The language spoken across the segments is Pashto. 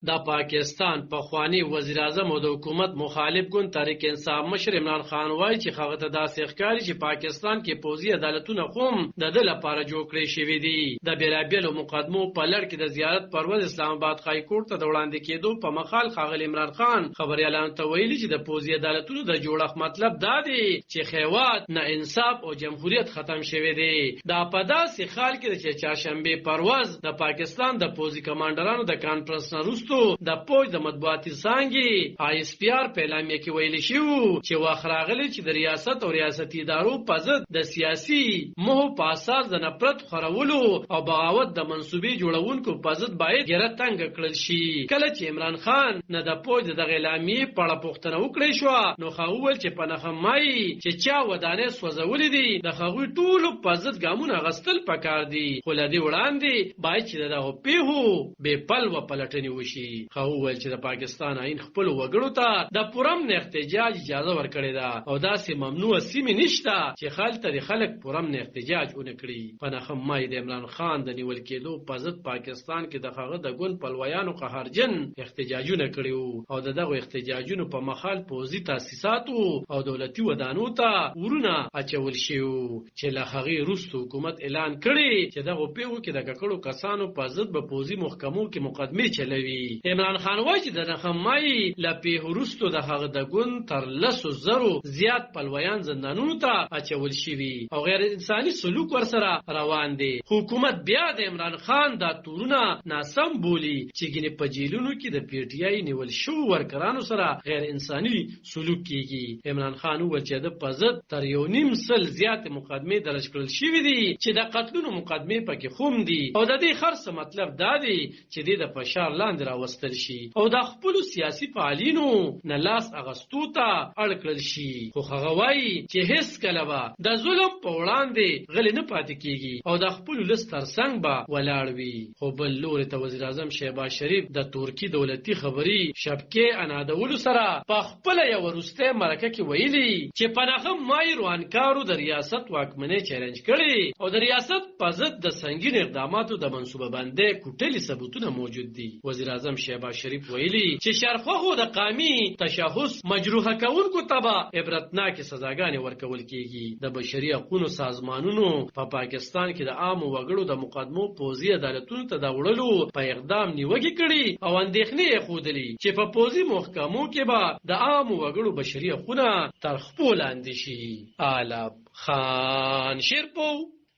د پاکستان پخوانی وزیر اعظم او د حکومت مخالف ګوند تحریک انصاف مشر عمران خان وایي چې هغه ته داسې ښکاري چې پاکستان کې پوځي عدالتونه خو د ده لپاره جوړ کړي شوي دي. د بېلابېلو مقدمو په لړ کې د زیارت پرواز اسلام آباد های کورټ ته د وړاندې کېدو په مخال ښاغلي عمران خان خبریالانو ته ویلي چې د پوځي عدالتونو د جوړښت مطلب دا دی چې خیوات، نه انصاف او جمهوریت ختم شوی دی. دا په داسې حال کې چې چهارشنبې پرواز د پاکستان د پوځي کمانډرانو د کانفرنس نه وروسته د پوځ د مطبوعاتي څانګې ISPR په اعلامیه کې ویلي شوي چې وخت راغلی چې د ریاست او ریاستي ادارو په ضد د سیاسي موه په اساس د نفرت خورولو او بغاوت د منصوبې جوړونکو په ضد باید ګیره تنګه کړل شي. کله چې عمران خان نه د پوځ د دغه اعلامیې په اړه پوښتنه وکړې شوه نو هغه وویل چې په نښه مایي چې چا ودانۍ سوځولې دي د هغوی ټولو په ضد ګامونه اخیستل پکار دي، خو له دې وړاندې باید چې د دغو پیښو بې پلوه پلټنې وشي. هغه وویل چې د پاکستان آئین خپلو وګړو ته د پرامن احتجاج اجازه ورکړې ده او داسې ممنوع سیمې نشته چې هلته د خلک پرامن احتجاج ونه کړي. په نښه مای د عمران خان د نیول کېدو په ضد پاکستان کې د هغه د ګوند پلویانو قهرجن احتجاجونه کړي او د دغو احتجاجونو په مخال پوځي تاسیساتو او دولتي ودانو ته ورونه اچول شوي چې له هغې وروسته حکومت اعلان کړي چې دغو پیښو کې د ککړو کسانو په ضد به پوځي محکمو کې مقدمې چلوي. عمران خان وایي چې د نښه مای له پیښو وروسته د هغه د ګوند تر 100,000 زیات پلویان زندانونو ته اچول شوي او غیر انساني سلوک ورسره روان دي. حکومت بیا د عمران خان دا تورونه ناسم بولي چې ګینې په جیلونو کې د PTI نیول شوو ورکرانو سره غیر انساني سلوک کیږي. عمران خان وویل چې د په ضد تر 1.5 زیات مقدمې درج کړل شوي دي چې د قتلونو مقدمې پکې خوم دي او د دې هر څه مطلب دا دی چې د فشار لاندې راوستل شي او د خپل سیاسي فعالینو نه لاس اغستو ته اړ کړل شي. خو هغه وایي چې هیڅ کله به د ظلم په وړاندې غلی نه پاتې کیږي او د خپل ولس ترڅنګ به ولاړ وي. خو بل لوري ته وزیر اعظم شهباز شریف د ترکی دولتي خبري شبکې انادولو سره په خپل یو وروسته مرکه کې ویلي چې په نښه مای روانکارو د ریاست واکمنۍ چیلنج کړي او د ریاست په ضد د سنگین اقداماتو د منصوبه بندۍ کوټلي ثبوتونه موجود دي. وزیر اعظم شهباز شریف ویلي چې شرخواهو د قامي تشخص مجروحه کوونکو ته به عبرتناکې سزاګانې ورکول کیږي. د بشري حقوقو سازمانونو په پاکستان کې د عامو وګړو د مقدمو پوځي عدالتونو ته د وړلو په اقدام نیوکې کړي او اندېښنې یې ښودلي چې په پوځي محکمو کې به د عامو وګړو بشري حقونه تر خپو لاندې شي. عالب خان شیرپو،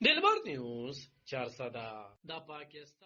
دلبر نیوز 400 دا پاکستان.